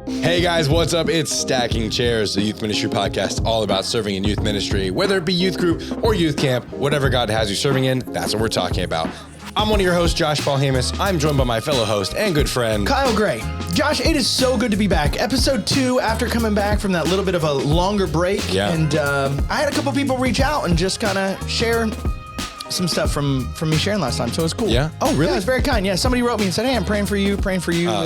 Hey guys, what's up? It's Stacking Chairs, the youth ministry podcast all about serving in youth ministry. Whether it be youth group or youth camp, whatever God has you serving in, that's what we're talking about. I'm one of your hosts, Josh Paul Hamus. I'm joined by my fellow host and good friend, Kyle Gray. Josh, it is so good to be back. Episode 2, after coming back from that little bit of a longer break. Yeah. And I had a couple people reach out and just kind of share some stuff from me sharing last time. So it was cool. Yeah? Oh, really? Yeah, it was very kind. Yeah, somebody wrote me and said, hey, I'm praying for you with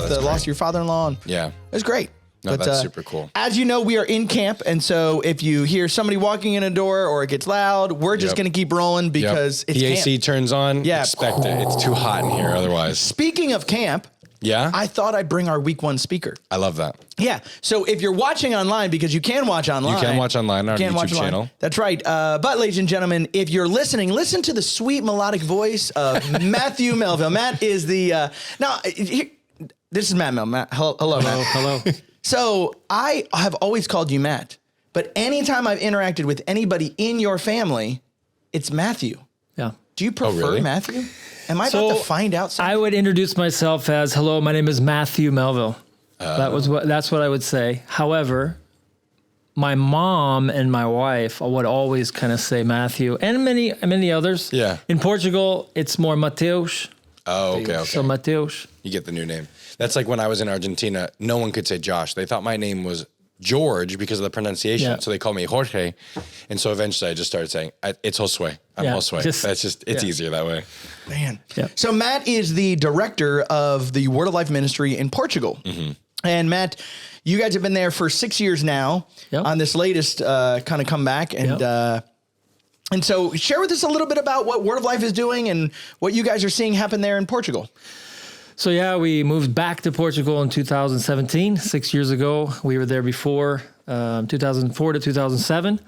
the loss of your father-in-law. And Yeah. It was great. No, that's super cool. As you know, we are in camp, and so if you hear somebody walking in a door or it gets loud, we're just going to keep rolling because it's the camp. AC turns on. Yeah. Expect it. It's too hot in here otherwise. Speaking of camp, Yeah? I thought I'd bring our week 1 speaker. I love that. Yeah. So if you're watching online, because you can watch online. You can watch online on our YouTube channel. That's right. But ladies and gentlemen, if you're listening, listen to the sweet melodic voice of Matthew Melville. Matt is the, this is Matt Melville. Matt, hello, Matt. Hello. So I have always called you Matt, but anytime I've interacted with anybody in your family, it's Matthew. Yeah. Do you prefer really? Matthew? Am I about to find out something? I would introduce myself as, hello, my name is Matthew Melville. That's what I would say. However, my mom and my wife would always kind of say Matthew and many others. Yeah. In Portugal, it's more Mateus. Oh, okay. So Mateus. You get the new name. That's like when I was in Argentina, no one could say Josh. They thought my name was George because of the pronunciation. Yeah. So they called me Jorge. And so eventually I just started saying, it's Josue. I'm Josue. It's easier that way. Man. Yeah. So Matt is the director of the Word of Life ministry in Portugal. Mm-hmm. And Matt, you guys have been there for 6 years now on this latest kind of comeback. And so share with us a little bit about what Word of Life is doing and what you guys are seeing happen there in Portugal. So we moved back to Portugal in 2017, 6 years ago. We were there before 2004 to 2007.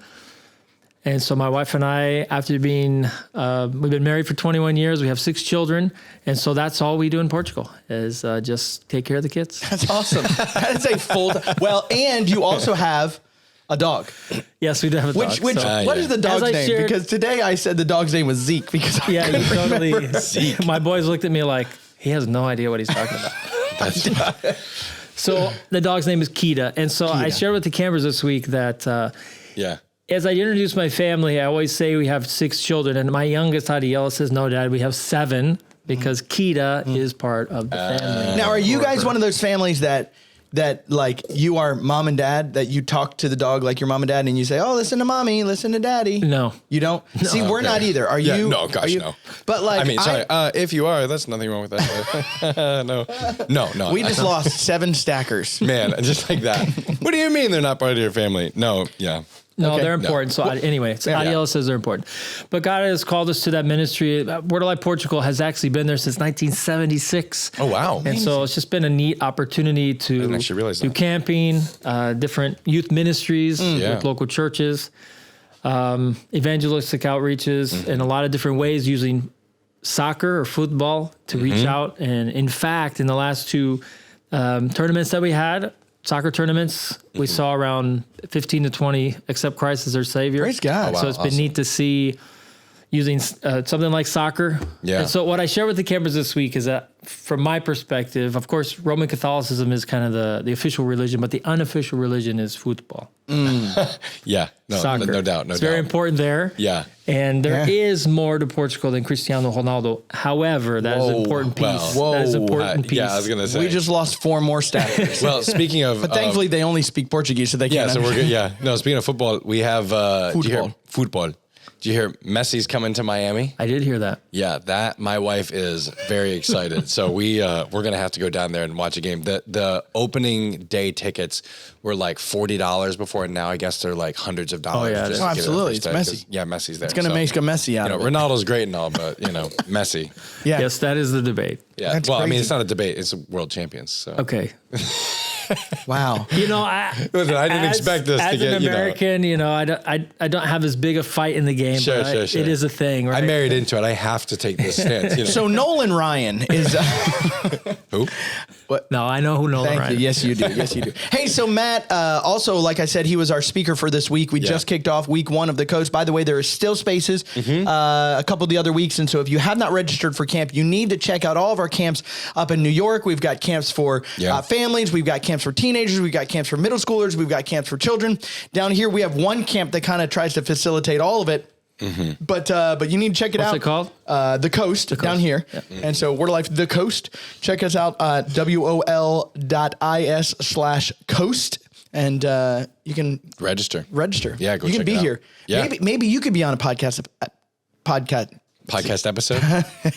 And so my wife and I, after being, we've been married for 21 years. We have 6 children. And so that's all we do in Portugal is just take care of the kids. That's awesome. That is a full Well, and you also have a dog. Yes, we do have a dog. What is the dog's name? Because today I said the dog's name was Zeke because I couldn't remember. Zeke. My boys looked at me like, he has no idea what he's talking about. So the dog's name is Kita. And so I shared with the campers this week that as I introduce my family, I always say we have 6 children. And my youngest, Adiela, says, no, Dad, we have 7 because Kita is part of the family. Now, are you guys one of those families that like you are mom and dad, that you talk to the dog like your mom and dad and you say, oh, listen to mommy, listen to daddy? No. You don't? No. See, we're not either. Are you? No, gosh, no. But like, I mean, sorry, if you are, that's nothing wrong with that. No. We just lost 7 stackers. Man, just like that. What do you mean they're not part of your family? No, yeah. No, Okay. they're important. So anyway, Adiela says they're important. But God has called us to that ministry. Word of Life Portugal has actually been there since 1976. Oh, wow. And so it's just been a neat opportunity to do camping, different youth ministries with local churches, evangelistic outreaches, in a lot of different ways using soccer or football to reach out. And in fact, in the last 2 tournaments that we had, soccer tournaments, we saw around 15 to 20 accept Christ as their Savior. Praise God. Oh, wow. So it's been neat to see using something like soccer. Yeah. And so what I share with the campers this week is that from my perspective, of course, Roman Catholicism is kind of the official religion, but the unofficial religion is football. Yeah. No, Soccer. no doubt. It's very important there. Yeah. And there is more to Portugal than Cristiano Ronaldo. However, that is an important piece. That is an important piece. Yeah, I was going to say. We just lost 4 more stackers. Well, speaking of... But thankfully, they only speak Portuguese, so they can't. Yeah, so we're good. Yeah. No, speaking of football, we have... Football. Did you hear Messi's coming to Miami? I did hear that. Yeah, my wife is very excited. So we're gonna have to go down there and watch a game. The opening day tickets were like $40 before, and now I guess they're like hundreds of dollars. Oh, yeah, just to get absolutely. It's Messi. Yeah, Messi's there. It's going to make a Messi out of it. Ronaldo's great and all, but Messi. Yeah. Yes, that is the debate. Yeah. That's well, I mean, crazy. it's not a debate; it's world champions. So. Okay. Wow. Listen, I didn't expect this to get. As an American, I don't have as big a fight in the game. Sure. It is a thing, right? I married into it. I have to take this stance. So Nolan Ryan is who? What? No, I know who Nolan Ryan is. Yes, you do. Yes, you do. Hey, so Matt, also, like I said, he was our speaker for this week. We just kicked off week 1 of the coast. By the way, there are still spaces a couple of the other weeks. And so if you have not registered for camp, you need to check out all of our camps up in New York. We've got camps for families. We've got camps camps for teenagers. We've got camps for middle schoolers. We've got camps for children. Down here, we have one camp that kind of tries to facilitate all of it. Mm-hmm. But you need to check it out. What's it called? The Coast down here. Yeah. And so Word of Life, The Coast. Check us out at wol.is/coast. And you can register. Yeah, go. You can be here. Yeah. Maybe you could be on a podcast episode.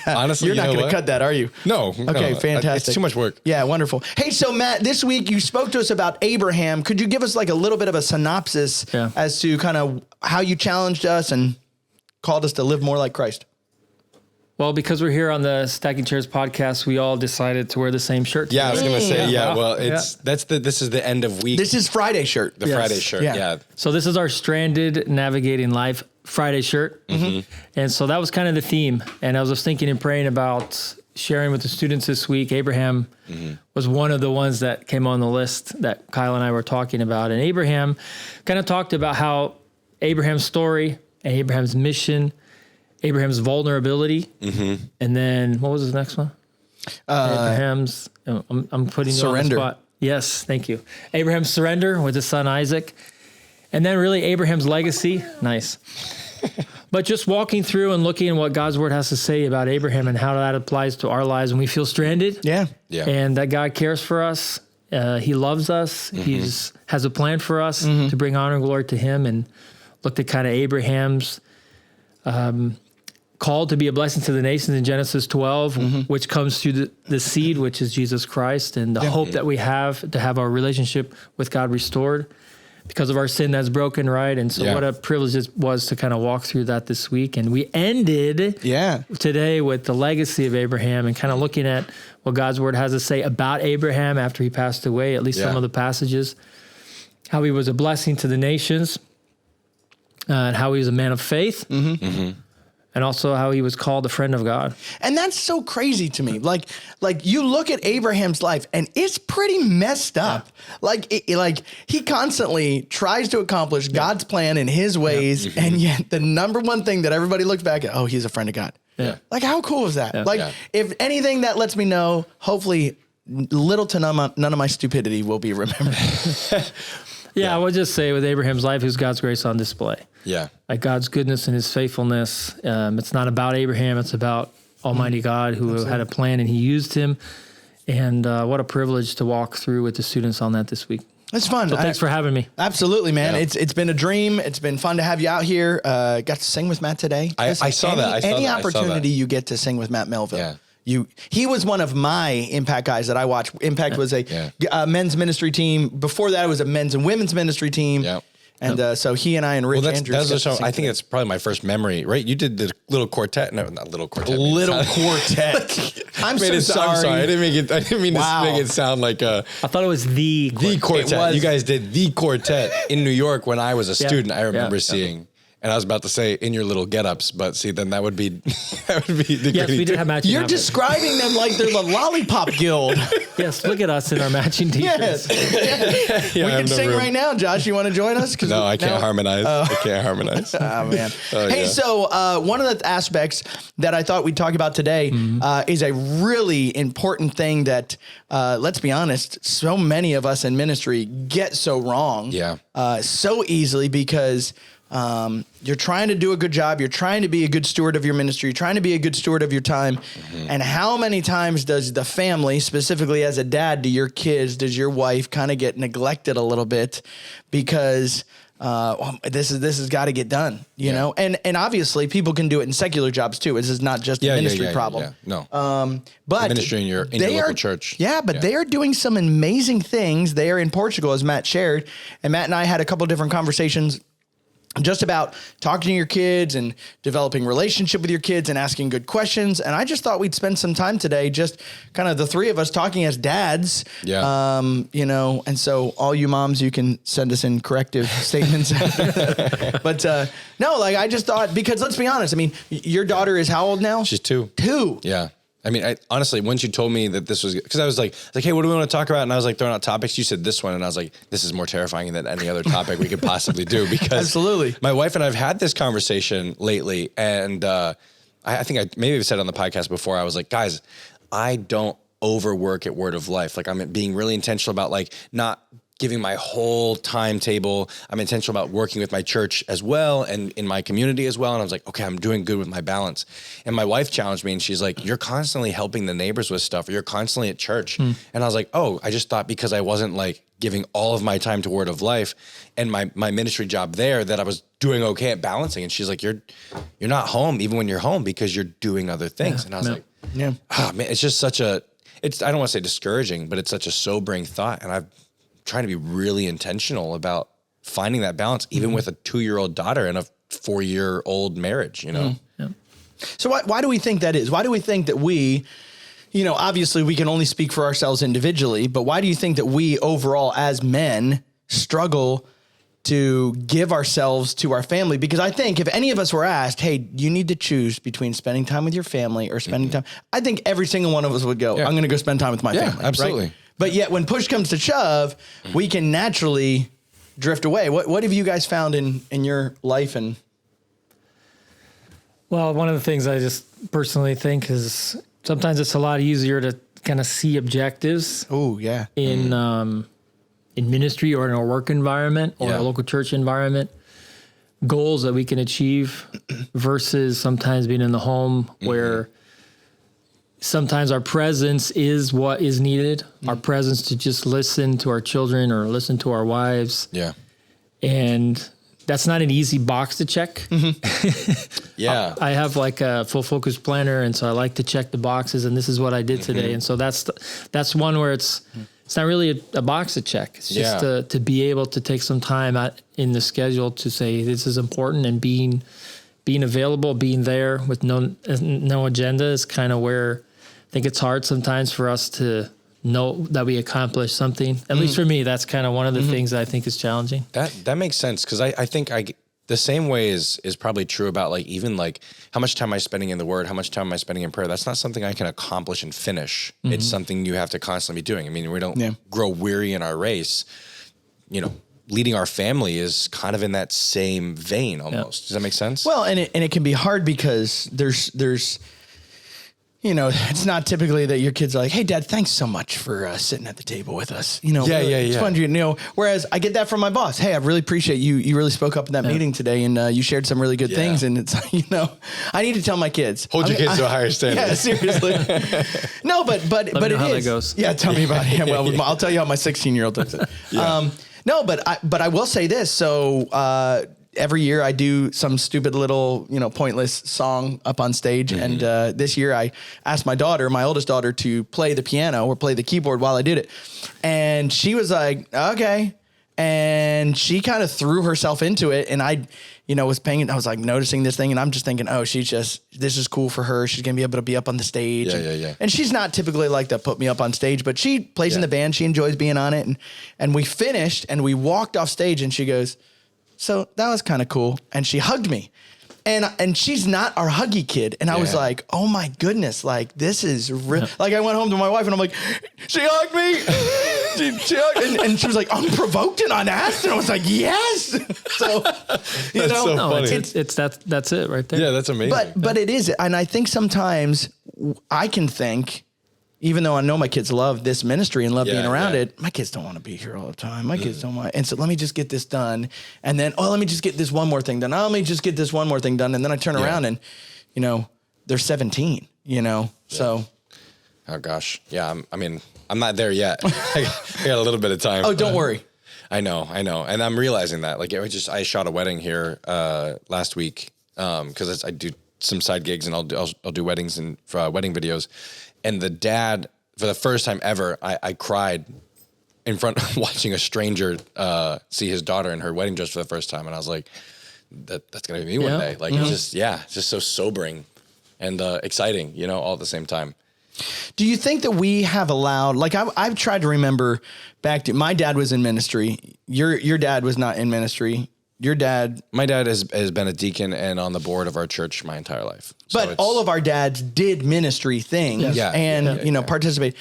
Honestly, you're not going to cut that, are you? No. Okay, fantastic. It's too much work. Yeah, wonderful. Hey, so Matt, this week you spoke to us about Abraham. Could you give us like a little bit of a synopsis as to kind of how you challenged us and called us to live more like Christ? Well, because we're here on the Stacking Chairs podcast, we all decided to wear the same shirt. Yeah, I was going to say, well, this is the end of week. This is Friday shirt. Friday shirt, yeah. So this is our Stranded Navigating Life Friday shirt. Mm-hmm. And so that was kind of the theme. And I was just thinking and praying about sharing with the students this week. Abraham was one of the ones that came on the list that Kyle and I were talking about. And Abraham kind of talked about how Abraham's story, Abraham's mission, Abraham's vulnerability, and then what was the next one? Abraham's. I'm putting you surrender. On the spot. Yes, thank you. Abraham's surrender with his son Isaac, and then really Abraham's legacy. Nice. But just walking through and looking at what God's word has to say about Abraham and how that applies to our lives when we feel stranded. Yeah. And that God cares for us. He loves us. He's has a plan for us to bring honor and glory to Him, and looked at kind of Abraham's. Called to be a blessing to the nations in Genesis 12, which comes through the seed, which is Jesus Christ, and the hope that we have to have our relationship with God restored because of our sin that's broken, right? And so what a privilege it was to kind of walk through that this week. And we ended today with the legacy of Abraham and kind of looking at what God's word has to say about Abraham after he passed away, at least some of the passages, how he was a blessing to the nations, and how he was a man of faith. And also how he was called a friend of God. And that's so crazy to me. Like you look at Abraham's life and it's pretty messed up. Like he constantly tries to accomplish God's plan in his ways. And yet the number one thing that everybody looks back at, he's a friend of God. Yeah. Like how cool is that? If anything, that lets me know, hopefully little to none of my stupidity will be remembered. I would just say with Abraham's life, is God's grace on display. Yeah. Like God's goodness and his faithfulness. It's not about Abraham. It's about Almighty God who had a plan and he used him. And what a privilege to walk through with the students on that this week. It's fun. So thanks for having me. Absolutely, man. Yeah. It's been a dream. It's been fun to have you out here. Got to sing with Matt today. I saw that. Any opportunity you get to sing with Matt Melville. Yeah. He was one of my Impact guys that I watched. Impact was a men's ministry team. Before that, it was a men's and women's ministry team. Yeah. And so he and I and Rich Andrews. I think that's probably my first memory, right? You did the little quartet. No, not little quartet. Little quartet. I'm so sorry. I'm sorry. I didn't mean to make it sound like a. I thought it was the quartet. You guys did the quartet in New York when I was a student. I remember seeing. And I was about to say in your little get-ups, but see, then that would be the yes, we did have matching. You're outfits. Describing them like they're the Lollipop Guild. Yes, look at us in our matching t-shirts. Yes. We can sing right now, Josh. You want to join us? No, I can't harmonize. I can't harmonize. Oh, man. So one of the aspects that I thought we'd talk about today is a really important thing that, let's be honest, so many of us in ministry get so wrong so easily because you're trying to do a good job. You're trying to be a good steward of your ministry. You're trying to be a good steward of your time. And how many times does the family, specifically as a dad to your kids, does your wife kind of get neglected a little bit because this has got to get done, you know? And obviously people can do it in secular jobs too. This is not just a ministry problem. Yeah. No. But ministry in your local church. Yeah, but they are doing some amazing things. They are in Portugal, as Matt shared. And Matt and I had a couple of different conversations just about talking to your kids and developing relationship with your kids and asking good questions. And I just thought we'd spend some time today, just kind of the three of us talking as dads, and so all you moms, you can send us in corrective statements. But I just thought, because let's be honest, I mean, your daughter is how old now? She's 2. 2. Yeah. I mean, honestly, once you told me that this was, because I was like, hey, what do we want to talk about? And I was like throwing out topics. You said this one, and I was like, this is more terrifying than any other topic we could possibly do. Because absolutely, my wife and I have had this conversation lately, and I think I maybe have said on the podcast before. I was like, guys, I don't overwork at Word of Life. Like I'm being really intentional about like not giving my whole timetable. I'm intentional about working with my church as well and in my community as well. And I was like, okay, I'm doing good with my balance. And my wife challenged me and she's like, you're constantly helping the neighbors with stuff, or you're constantly at church. And I was like, oh, I just thought because I wasn't like giving all of my time to Word of Life and my ministry job there that I was doing okay at balancing. And she's like, you're not home even when you're home because you're doing other things. And I was like, man, it's just such I don't want to say discouraging, but it's such a sobering thought. And I've trying to be really intentional about finding that balance, even with a 2-year-old daughter and a 4-year-old marriage, you know? So why do we think that is? Why do we think that we, you know, obviously we can only speak for ourselves individually, but why do you think that we overall as men struggle to give ourselves to our family? Because I think if any of us were asked, hey, you need to choose between spending time with your family or spending time, I think every single one of us would go, I'm going to go spend time with my family. Absolutely. Right? But yet when push comes to shove, we can naturally drift away. What have you guys found in your life? And well, one of the things I just personally think is sometimes it's a lot easier to kind of see objectives. Oh yeah. In ministry or in our work environment or a local church environment, goals that we can achieve versus sometimes being in the home where sometimes our presence is what is needed, our presence to just listen to our children or listen to our wives. Yeah. And that's not an easy box to check. Yeah. I have like a full focus planner. And so I like to check the boxes and this is what I did today. And so that's one where it's not really a box to check. It's just to be able to take some time out in the schedule to say, this is important, and being available, being there with no agenda is kind of where I think it's hard sometimes for us to know that we accomplished something. At least for me, that's kind of one of the things that I think is challenging. That makes sense. Cause I think the same way is probably true about like, even like how much time am I spending in the Word? How much time am I spending in prayer? That's not something I can accomplish and finish. It's something you have to constantly be doing. I mean, we don't grow weary in our race, you know. Leading our family is kind of in that same vein almost. Does that make sense? Well, and it can be hard because there's you know, it's not typically that your kids are like, hey, Dad, thanks so much for sitting at the table with us. You know, it's fun to, you know, whereas I get that from my boss. Hey, I really appreciate you. You really spoke up in that meeting today and you shared some really good things. And it's, you know, I need to tell my kids. Hold your kids to a higher standard. Yeah, seriously. No, but it how is. That goes. Yeah, tell me about it. Yeah, well, I'll tell you how my 16-year-old does it. No, but I will say this. So every year I do some stupid little, you know, pointless song up on stage. And this year I asked my oldest daughter, to play the piano or play the keyboard while I did it. And she was like, okay. And she kind of threw herself into it. And I, you know, I was like noticing this thing and I'm just thinking, oh, this is cool for her. She's going to be able to be up on the stage. And she's not typically like that, put me up on stage, but she plays in the band. She enjoys being on it. And we finished and we walked off stage and she goes, so that was kind of cool. And she hugged me. And she's not our huggy kid. And I was like, oh my goodness, like this is real. Like I went home to my wife and I'm like, she hugged me. she hugged, and she was like, unprovoked and unasked. And I was like, yes. So, you know, so funny. That's it right there. Yeah, that's amazing. But it is. And I think sometimes I can think, even though I know my kids love this ministry and love being around it, my kids don't want to be here all the time. My kids don't want, and so let me just get this done. And then, let me just get this one more thing done. Let me just get this one more thing done. And then I turn around and, you know, they're 17, you know, so. Oh gosh. Yeah. I'm not there yet. I got a little bit of time. Oh, don't worry. I know. And I'm realizing that like, I shot a wedding here, last week. Cause I do some side gigs and I'll do weddings and wedding videos. And the dad, for the first time ever, I cried in front of watching a stranger see his daughter in her wedding dress for the first time. And I was like, that's going to be me one day. Like, it's just so sobering and exciting, you know, all at the same time. Do you think that we have allowed, like I've tried to remember back to, my dad was in ministry. Your dad was not in ministry. My dad has been a deacon and on the board of our church my entire life. But all of our dads did ministry things and participate.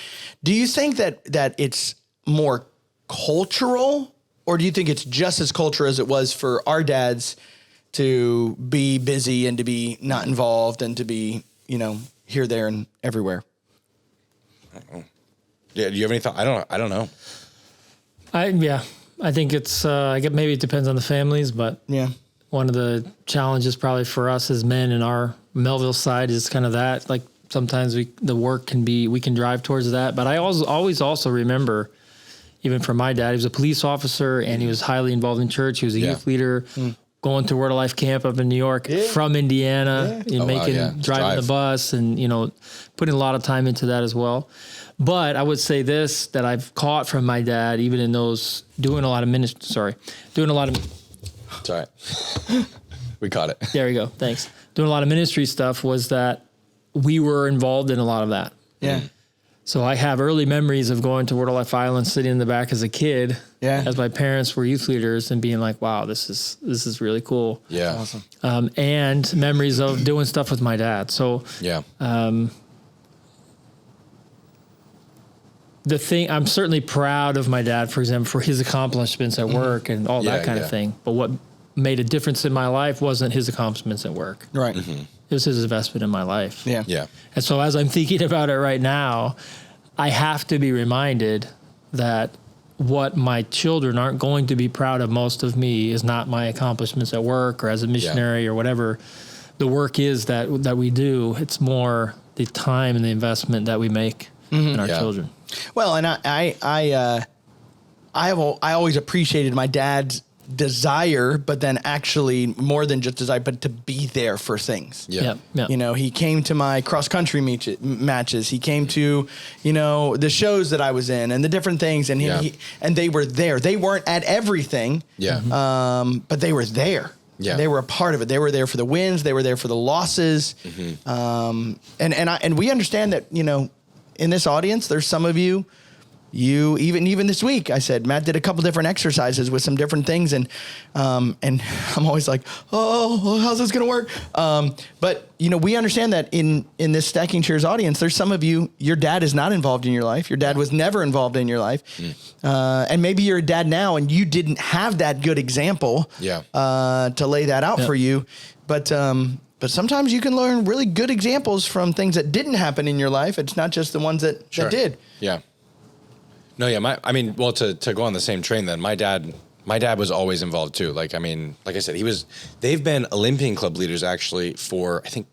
Do you think that it's more cultural, or do you think it's just as cultural as it was for our dads to be busy and to be not involved and to be, you know, here, there, and everywhere? Yeah. Do you have any thought? I don't know. I think it's, I get, maybe it depends on the families, but Yeah. one of the challenges probably for us as men in our Melville side is kind of that, like sometimes the work can be, we can drive towards that. But I always also remember, even from my dad, he was a police officer and he was highly involved in church. He was a youth leader, going to Word of Life camp up in New York from Indiana, driving the bus and, you know, putting a lot of time into that as well. But I would say this, that I've caught from my dad, even in those doing a lot of ministry, It's all right. We caught it. There we go. Thanks. Doing a lot of ministry stuff was that we were involved in a lot of that. Yeah. So I have early memories of going to Word of Life Island, sitting in the back as a kid, as my parents were youth leaders, and being like, wow, this is really cool. Yeah. Awesome. And memories of doing stuff with my dad. So the thing, I'm certainly proud of my dad, for example, for his accomplishments at work and all that kind of thing. But what made a difference in my life wasn't his accomplishments at work. Right. It was his investment in my life. Yeah. Yeah. And so as I'm thinking about it right now, I have to be reminded that what my children aren't going to be proud of most of me is not my accomplishments at work or as a missionary or whatever the work is that we do. It's more the time and the investment that we make in our children. Well, and I always appreciated my dad's desire, but then actually more than just desire, but to be there for things. Yeah. You know, he came to my cross country matches. He came to, you know, the shows that I was in and the different things. And and they were there. They weren't at everything. Yeah. But they were there. Yeah. They were a part of it. They were there for the wins. They were there for the losses. And we understand that, you know, in this audience, there's some of you even this week, I said, Matt did a couple different exercises with some different things. And I'm always like, oh, how's this going to work? But you know, we understand that in this Stacking Chairs audience, there's some of you, your dad is not involved in your life. Your dad was never involved in your life. And maybe you're a dad now and you didn't have that good example to lay that out for you. But sometimes you can learn really good examples from things that didn't happen in your life. It's not just the ones that did. Yeah. No, yeah. To go on the same train then, my dad was always involved too. Like, I mean, like I said, they've been Olympian club leaders actually for, I think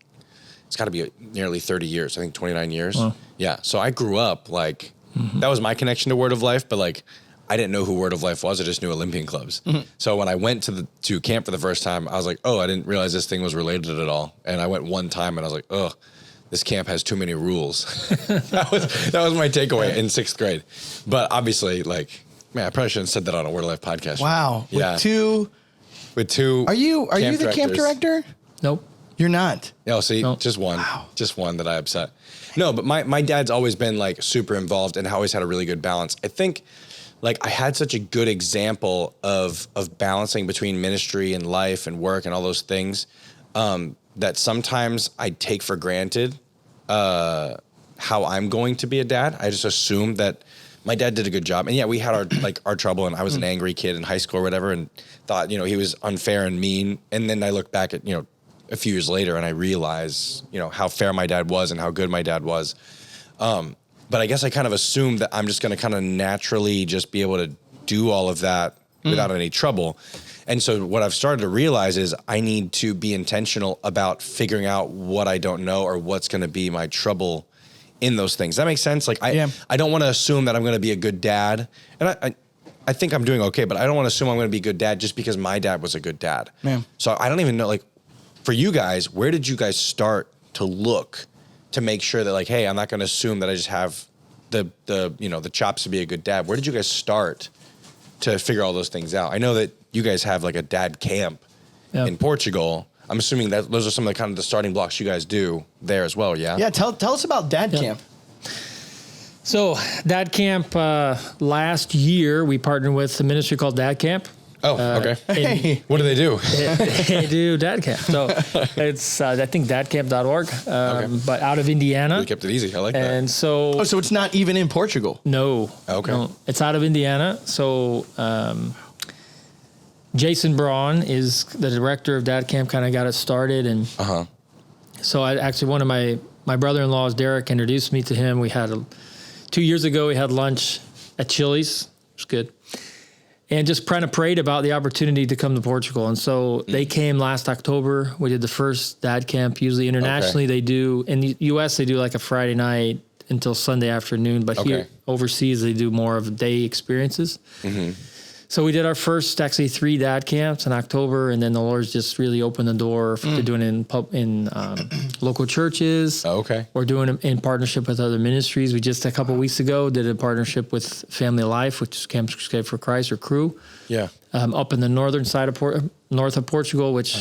it's got to be nearly 30 years. I think 29 years. Wow. Yeah. So I grew up like, that was my connection to Word of Life, but like, I didn't know who Word of Life was. I just knew Olympian clubs. So when I went to camp for the first time, I was like, oh, I didn't realize this thing was related at all. And I went one time and I was like, oh, this camp has too many rules. that was my takeaway in 6th grade. But obviously, like, man, I probably shouldn't have said that on a Word of Life podcast. Wow. Yeah. With two. Are you the camp director? Nope. You're not. Oh, see, just one. Wow. Just one that I upset. No, but my dad's always been like super involved and always had a really good balance. I think like I had such a good example of balancing between ministry and life and work and all those things that sometimes I take for granted how I'm going to be a dad. I just assume that my dad did a good job. And yeah, we had our trouble and I was an angry kid in high school or whatever and thought, you know, he was unfair and mean. And then I look back at, you know, a few years later and I realize, you know, how fair my dad was and how good my dad was. But I guess I kind of assumed that I'm just going to kind of naturally just be able to do all of that without any trouble. And so what I've started to realize is I need to be intentional about figuring out what I don't know or what's going to be my trouble in those things. That makes sense? Like I don't want to assume that I'm going to be a good dad. And I think I'm doing okay, but I don't want to assume I'm going to be a good dad just because my dad was a good dad. Yeah. So I don't even know, like for you guys, where did you guys start to look to make sure that like, hey, I'm not going to assume that I just have the chops to be a good dad. Where did you guys start to figure all those things out? I know that you guys have like a dad camp in Portugal. I'm assuming that those are some of the kind of the starting blocks you guys do there as well. Yeah. Yeah. Tell us about dad camp. So Dad Camp, last year we partnered with a ministry called Dad Camp. Oh, okay. What do they do? They do Dad Camp. So it's, I think dadcamp.org, but out of Indiana. We kept it easy. I like that. And so. Oh, so it's not even in Portugal? No. Okay. No, it's out of Indiana. So Jason Braun is the director of Dad Camp, kind of got it started. And so one of my brother-in-laws, Derek, introduced me to him. We had 2 years ago, we had lunch at Chili's. It was good. And just kind of prayed about the opportunity to come to Portugal. And so they came last October. We did the first dad camp. Usually internationally they do, in the US, they do like a Friday night until Sunday afternoon. But here overseas, they do more of day experiences. So we did our first, actually 3 dad camps in October, and then the Lord's just really opened the door to doing it in local churches. We're doing it in partnership with other ministries. We just a couple of weeks ago did a partnership with Family Life, which is Camp Escape for Christ or Crew. Up in the northern side of north of Portugal, which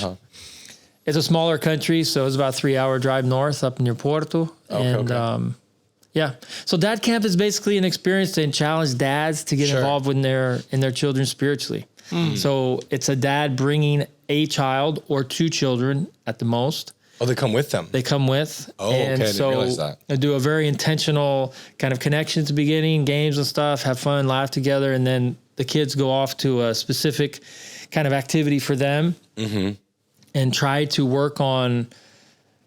is a smaller country, so it's about a 3-hour drive north up near Porto. So dad camp is basically an experience to challenge dads to get involved in their children spiritually. So it's a dad bringing a child or 2 children at the most. Oh, they come with them. They come with. Oh, okay. I didn't realize that. I do a very intentional kind of connection at the beginning, games and stuff, have fun, laugh together, and then the kids go off to a specific kind of activity for them and try to work on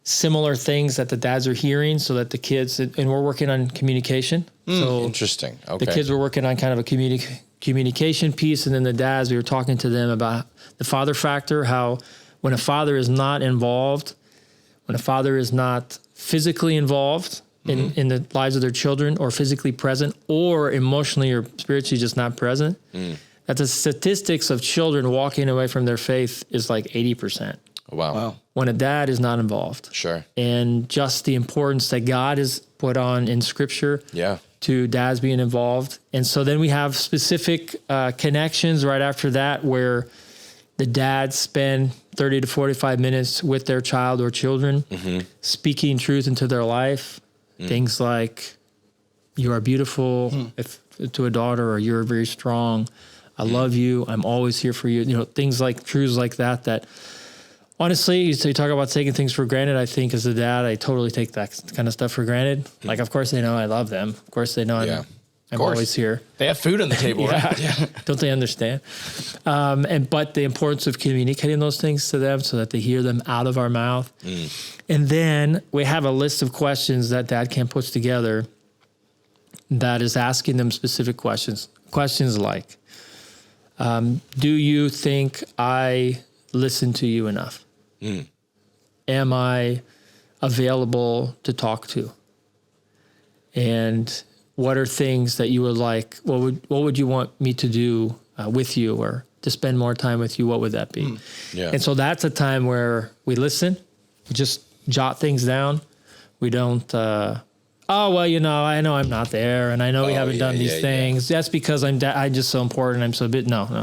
similar things that the dads are hearing so that the kids, and we're working on communication. So interesting. Okay. The kids were working on kind of a communication piece, and then the dads, we were talking to them about the father factor, how when a father is not involved, when a father is not physically involved in the lives of their children or physically present or emotionally or spiritually just not present, that the statistics of children walking away from their faith is like 80%. Wow. When a dad is not involved. And just the importance that God has put on in Scripture to dads being involved. And so then we have specific connections right after that where the dads spend 30 to 45 minutes with their child or children, speaking truth into their life. Things like, you are beautiful to a daughter, or you're very strong. I love you. I'm always here for you. You know, things like truths like that honestly, you talk about taking things for granted. I think as a dad, I totally take that kind of stuff for granted. Like, of course they know I love them. Of course they know I'm always here. They have food on the table, right? Don't they understand? But the importance of communicating those things to them so that they hear them out of our mouth. And then we have a list of questions that dad camp puts together that is asking them specific questions. Questions like, do you think I listen to you enough? Am I available to talk to? And what are things that you would like? What would you want me to do with you, or to spend more time with you? What would that be? And so that's a time where we listen, we just jot things down. We don't, I know I'm not there, and I know we haven't done these things. That's because I'm just so important. I'm so bit. No.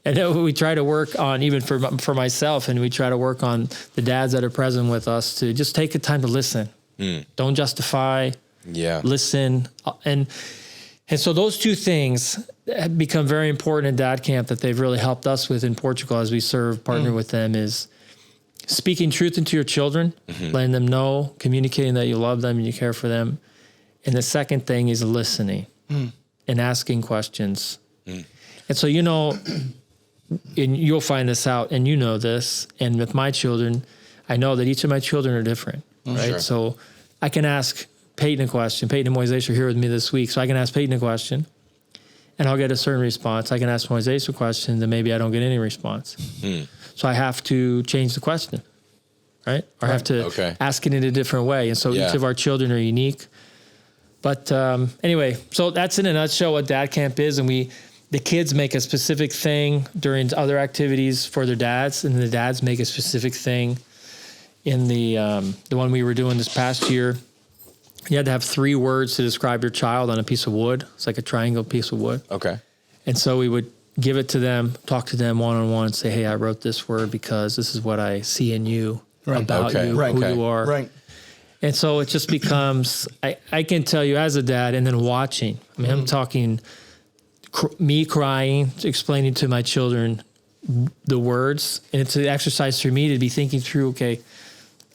And then we try to work on, even for myself, and we try to work on the dads that are present with us to just take the time to listen. Don't justify. Listen. And so those 2 things have become very important in dad camp that they've really helped us with in Portugal as we partner with them, is speaking truth into your children, letting them know, communicating that you love them and you care for them. And the second thing is listening and asking questions. And so, and you'll find this out, and you know this, and with my children, I know that each of my children are different, right? So I can ask Peyton a question. Peyton and Moises are here with me this week, so I can ask Peyton a question, and I'll get a certain response. I can ask Moises a question, and maybe I don't get any response. So I have to change the question, right? Or I have to ask it in a different way. And so each of our children are unique. But anyway, so that's in a nutshell what dad camp is, and the kids make a specific thing during other activities for their dads, and the dads make a specific thing in the one we were doing this past year. You had to have 3 words to describe your child on a piece of wood. It's like a triangle piece of wood. And so we would give it to them, talk to them one-on-one, say, hey, I wrote this word because this is what I see in you, about you, who you are. And so it just becomes, I can tell you as a dad, and then watching. I mean, I'm talking me crying, explaining to my children the words. And it's an exercise for me to be thinking through, okay,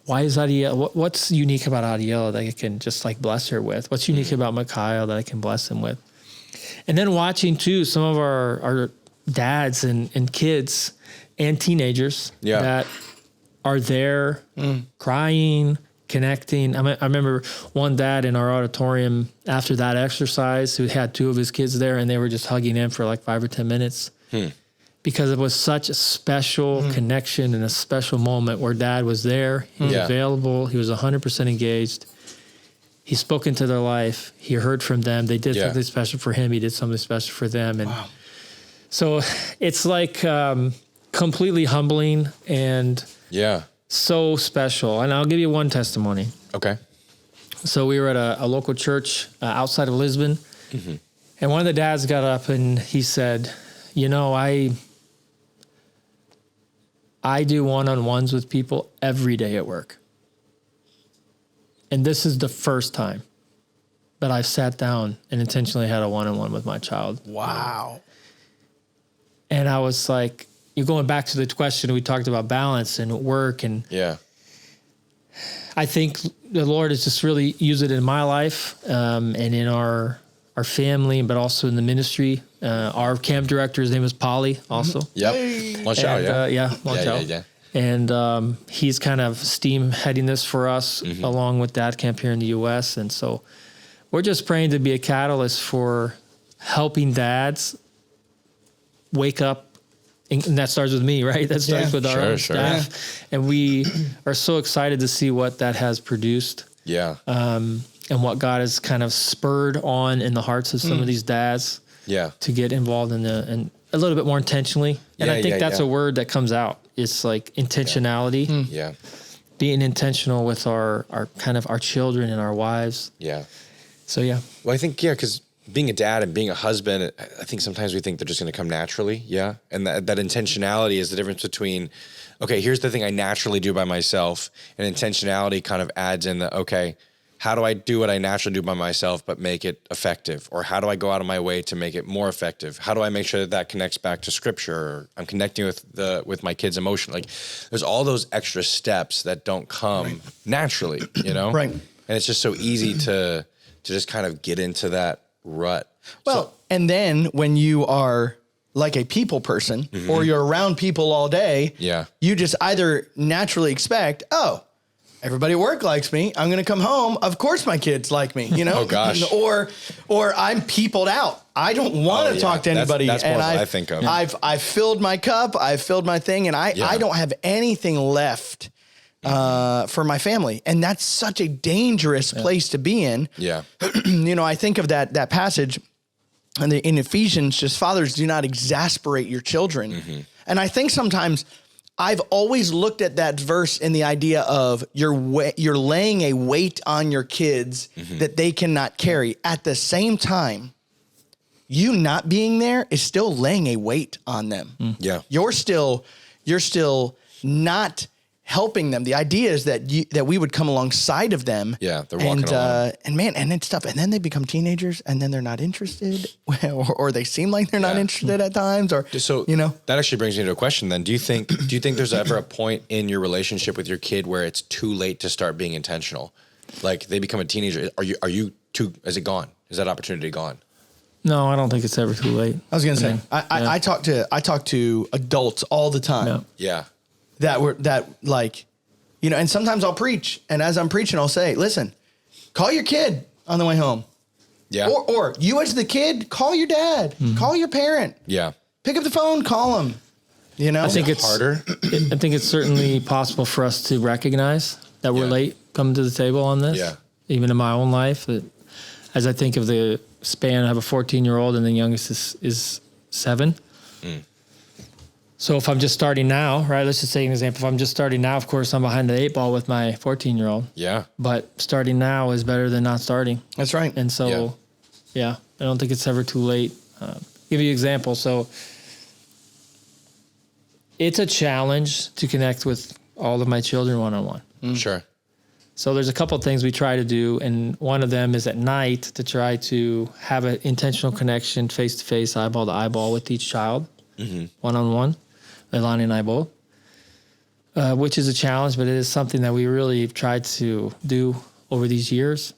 why is Adiel, what's unique about Adiel that I can just like bless her with? What's unique about Mikhail that I can bless him with? And then watching too, some of our dads and kids and teenagers that are there crying, connecting. I remember one dad in our auditorium after that exercise who had 2 of his kids there, and they were just hugging him for like 5 or 10 minutes because it was such a special connection and a special moment where dad was there. He was available. He was 100% engaged. He spoke into their life. He heard from them. They did something special for him. He did something special for them. And so it's like completely humbling and so special. And I'll give you one testimony. Okay. So we were at a local church outside of Lisbon. And one of the dads got up and he said, you know, I do one-on-ones with people every day at work. And this is the first time that I've sat down and intentionally had a one-on-one with my child. Wow. And I was like, you're going back to the question we talked about balance and work. And I think the Lord has just really used it in my life and in our family, but also in the ministry. Our camp director, his name is Polly also. Hey. One shout, Yeah. And he's kind of heading this for us along with Dad Camp here in the U.S. And so we're just praying to be a catalyst for helping dads wake up. And that starts with me, right? That starts with our own staff. Yeah. And we are so excited to see what that has produced. Yeah. And what God has kind of spurred on in the hearts of some of these dads to get involved in and a little bit more intentionally. And I think that's a word that comes out. It's like intentionality. Yeah. Being intentional with our kind of our children and our wives. Yeah. So, Well, I think, because being a dad and being a husband, I think sometimes we think they're just going to come naturally. Yeah. And that intentionality is the difference between, okay, here's the thing I naturally do by myself. And intentionality kind of adds in the, okay, how do I do what I naturally do by myself, but make it effective? Or how do I go out of my way to make it more effective? How do I make sure that connects back to scripture? Or I'm connecting with my kids' emotion. Like there's all those extra steps that don't come naturally, you know? Right. And it's just so easy to just kind of get into that rut. Well, and then when you are like a people person or you're around people all day, you just either naturally expect, everybody at work likes me. I'm going to come home. Of course my kids like me, you know? Oh gosh. Or I'm peopled out. I don't want to talk to anybody. That's more what I think of. I've filled my cup. I've filled my thing and I don't have anything left for my family. And that's such a dangerous place to be in. Yeah. You know, I think of that passage in Ephesians, just fathers, do not exasperate your children. And I think sometimes I've always looked at that verse in the idea of you're laying a weight on your kids that they cannot carry. At the same time, you not being there is still laying a weight on them. Yeah. You're still not helping them. The idea is that we would come alongside of them. Yeah, they're walking along. And it's tough. And then they become teenagers, and then they're not interested, or they seem like they're not interested at times, or so. You know, that actually brings me to a question. Then, do you think there's ever a point in your relationship with your kid where it's too late to start being intentional? Like they become a teenager. Are you too? Is it gone? Is that opportunity gone? No, I don't think it's ever too late. I was gonna say I talk to adults all the time. Yeah. And sometimes I'll preach, and as I'm preaching, I'll say, listen, call your kid on the way home. Yeah. Or you as the kid, call your dad, call your parent. Yeah. Pick up the phone, call them. You know, I think it's harder. I think it's certainly possible for us to recognize that we're late coming to the table on this. Yeah. Even in my own life, as I think of the span, I have a 14-year-old and the youngest is 7. So if I'm just starting now, right, let's just take an example. If I'm just starting now, of course, I'm behind the 8 ball with my 14-year-old. Yeah. But starting now is better than not starting. That's right. And so, I don't think it's ever too late. Give you an example. So it's a challenge to connect with all of my children one-on-one. Sure. So there's a couple of things we try to do, and one of them is at night to try to have an intentional connection, face-to-face, eyeball to eyeball with each child, one-on-one. Leilani and I both, which is a challenge, but it is something that we really have tried to do over these years.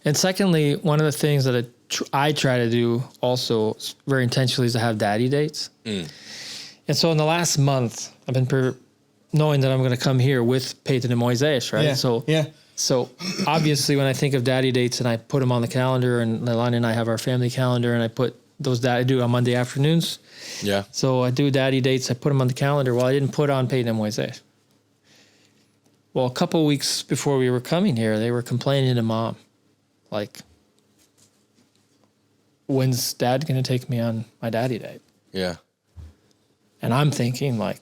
And secondly, one of the things that I try to do also very intentionally is to have daddy dates. And so in the last month, I've been knowing that I'm going to come here with Peyton and Moises, right? So obviously when I think of daddy dates and I put them on the calendar, and Leilani and I have our family calendar, and I put those I do on Monday afternoons. Yeah. So I do daddy dates. I put them on the calendar. Well, I didn't put on Peyton and Moises. Well, a couple of weeks before we were coming here, they were complaining to Mom, like, when's Dad going to take me on my daddy date? Yeah. And I'm thinking, like,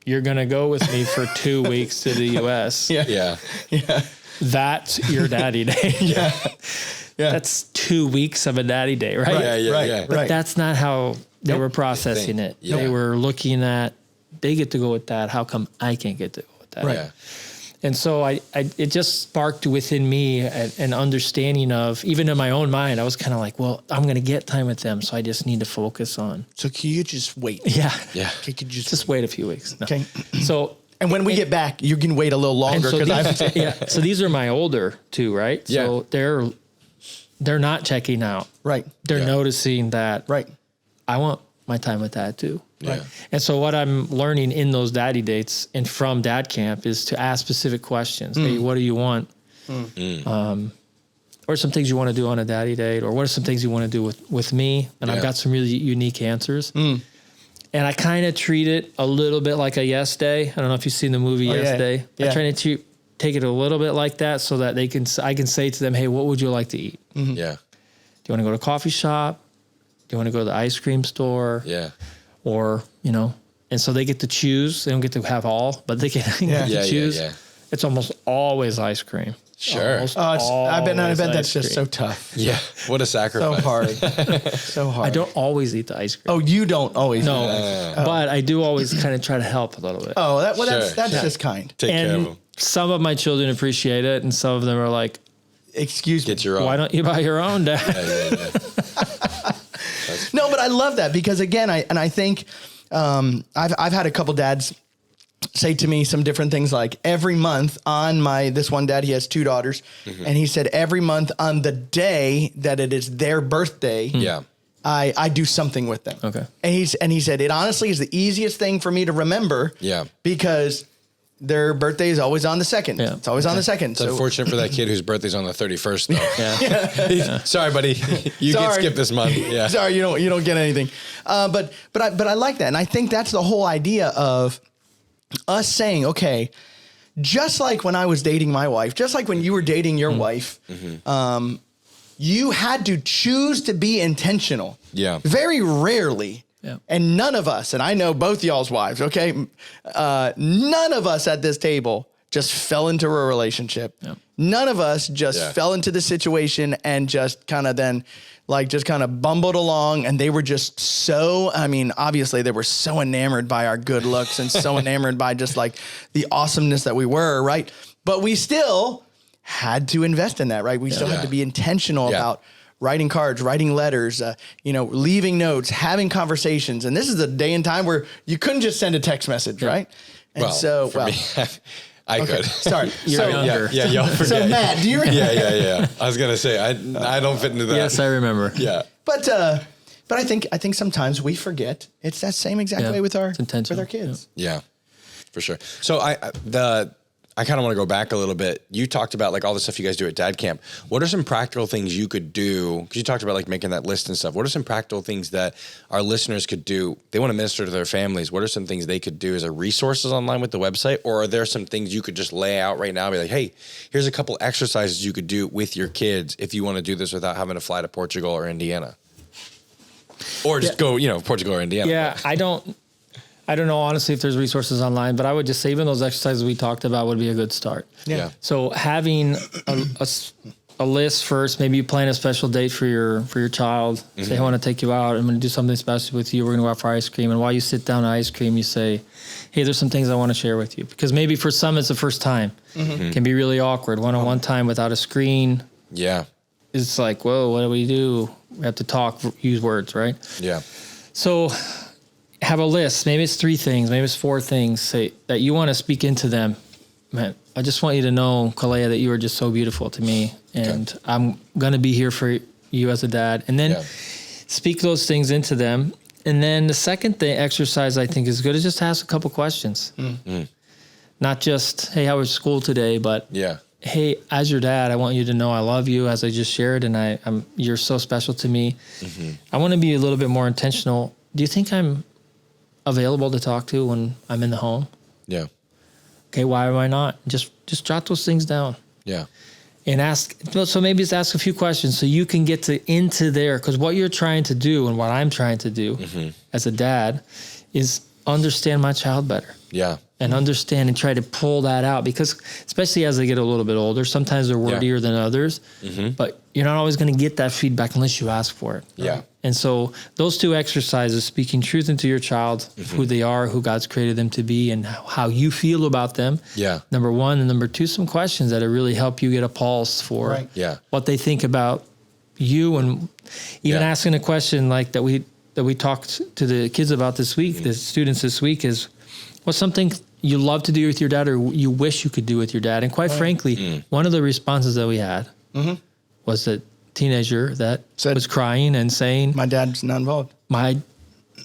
you're going to go with me for 2 weeks to the U.S. Yeah. That's your daddy day. Yeah. That's 2 weeks of a daddy day, right? Yeah. But that's not how they were processing it. Yeah. They were looking at, they get to go with that. How come I can't get to go with that? Right. Yeah. And so it just sparked within me an understanding of, even in my own mind, I was kind of like, well, I'm going to get time with them, so I just need to focus on. So can you just wait? Yeah. Could you just wait a few weeks. No. Okay. So. And when we get back, you can wait a little longer because So these are my older two, right? Yeah. So they're not checking out. Right. They're noticing that. Right. I want my time with Dad too. Yeah. Right. And so what I'm learning in those daddy dates and from dad camp is to ask specific questions. Hey, what do you want? Or some things you want to do on a daddy date, or what are some things you want to do with me? And I've got some really unique answers. And I kind of treat it a little bit like a yes day. I don't know if you've seen the movie Yes Day. I try to take it a little bit like that so that I can say to them, hey, what would you like to eat? Yeah. Do you want to go to a coffee shop? Do you want to go to the ice cream store? Yeah. Or, and so they get to choose. They don't get to have all, but they get to choose. Yeah. It's almost always ice cream. Sure. I bet that's just so tough. Yeah. What a sacrifice. So hard. So hard. I don't always eat the ice cream. Oh, you don't always? No. But I do always kind of try to help a little bit. Oh, that's just kind. Take care of them. Some of my children appreciate it, and some of them are like, excuse me. Get your own. Why don't you buy your own, Dad? No, but I love that because again, I think I've had a couple dads say to me some different things, like every month on this one dad, he has 2 daughters, and he said every month on the day that it is their birthday, I do something with them. Okay. And he said it honestly is the easiest thing for me to remember. Yeah. Because their birthday is always on the 2nd. Yeah. It's always on the 2nd. It's unfortunate for that kid whose birthday's on the 31st, though. Yeah. Sorry, buddy. You get skipped this month. Yeah. Sorry, you don't get anything. But I like that. And I think that's the whole idea of us saying, okay, just like when I was dating my wife, just like when you were dating your wife, you had to choose to be intentional. Yeah. Very rarely. Yeah. And none of us, and I know both y'all's wives, okay? None of us at this table just fell into a relationship. Yeah. None of us just fell into the situation and just kind of then just kind of bumbled along. And they were just obviously they were so enamored by our good looks and so enamored by just like the awesomeness that we were, right? But we still had to invest in that, right? We still had to be intentional about writing cards, writing letters, leaving notes, having conversations. And this is a day and time where you couldn't just send a text message, right? And me, I could. Sorry. You're younger. Yeah, y'all forget. So Matt, do you remember? Yeah. I was going to say, I don't fit into that. Yes, I remember. Yeah. But I think sometimes we forget it's that same exact way with our kids. Yeah, for sure. So I kind of want to go back a little bit. You talked about like all the stuff you guys do at Dad Camp. What are some practical things you could do? Because you talked about like making that list and stuff. What are some practical things that our listeners could do? They want to minister to their families. What are some things they could do as a resources online with the website? Or are there some things you could just lay out right now and be like, hey, here's a couple exercises you could do with your kids if you want to do this without having to fly to Portugal or Indiana? Or just go, Portugal or Indiana. Yeah, I don't know, honestly, if there's resources online, but I would just say even those exercises we talked about would be a good start. Yeah. So having a list first, maybe you plan a special date for your child. Say, I want to take you out. I'm going to do something special with you. We're going to go out for ice cream. And while you sit down to ice cream, you say, hey, there's some things I want to share with you. Because maybe for some, it's the first time. It can be really awkward. One-on-one time without a screen. Yeah. It's like, whoa, what do? We have to talk, use words, right? Yeah. So have a list. Maybe it's 3 things. Maybe it's 4 things. Say that you want to speak into them. Man, I just want you to know, Kalea, that you are just so beautiful to me. And I'm going to be here for you as a dad. And then speak those things into them. And then the second exercise I think is good is just ask a couple questions. Not just, hey, how was school today? But hey, as your dad, I want you to know I love you, as I just shared, and you're so special to me. I want to be a little bit more intentional. Do you think I'm available to talk to when I'm in the home? Yeah. Okay, why am I not? Just jot those things down. Yeah. And so maybe just ask a few questions so you can get into there. Because what you're trying to do and what I'm trying to do as a dad is understand my child better. Yeah. And understand and try to pull that out, because especially as they get a little bit older, sometimes they're wordier than others, but you're not always going to get that feedback unless you ask for it. Yeah. And so those two exercises, speaking truth into your child, who they are, who God's created them to be, and how you feel about them. Yeah. Number one. And number two, some questions that really help you get a pulse for what they think about you. And even asking a question like that we talked to the kids about this week, the students this week, is what's something you love to do with your dad or you wish you could do with your dad? And quite frankly, one of the responses that we had was that teenager that was crying and saying, my dad's not involved. My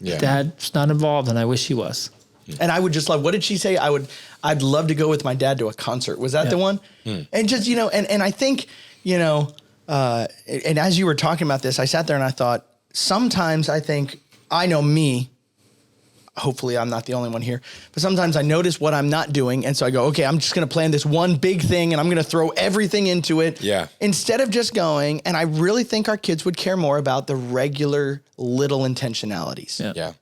dad's not involved and I wish he was. And I would just love, what did she say? I'd love to go with my dad to a concert. Was that the one? And just, and I think, and as you were talking about this, I sat there and I thought, sometimes I know me, hopefully I'm not the only one here, but sometimes I notice what I'm not doing. And so I go, okay, I'm just going to plan this one big thing and I'm going to throw everything into it. Yeah. Instead of just going, and I really think our kids would care more about the regular little intentionalities. Yeah.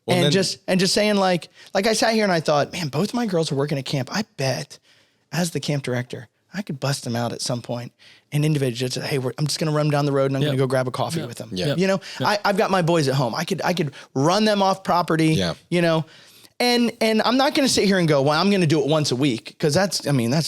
Well, just saying like I sat here and I thought, man, both my girls are working at camp. I bet as the camp director, I could bust them out at some point and individually just say, hey, I'm just going to run them down the road and I'm going to go grab a coffee with them. I've got my boys at home. I could run them off property, and I'm not going to sit here and go, well, I'm going to do it once a week. Because that's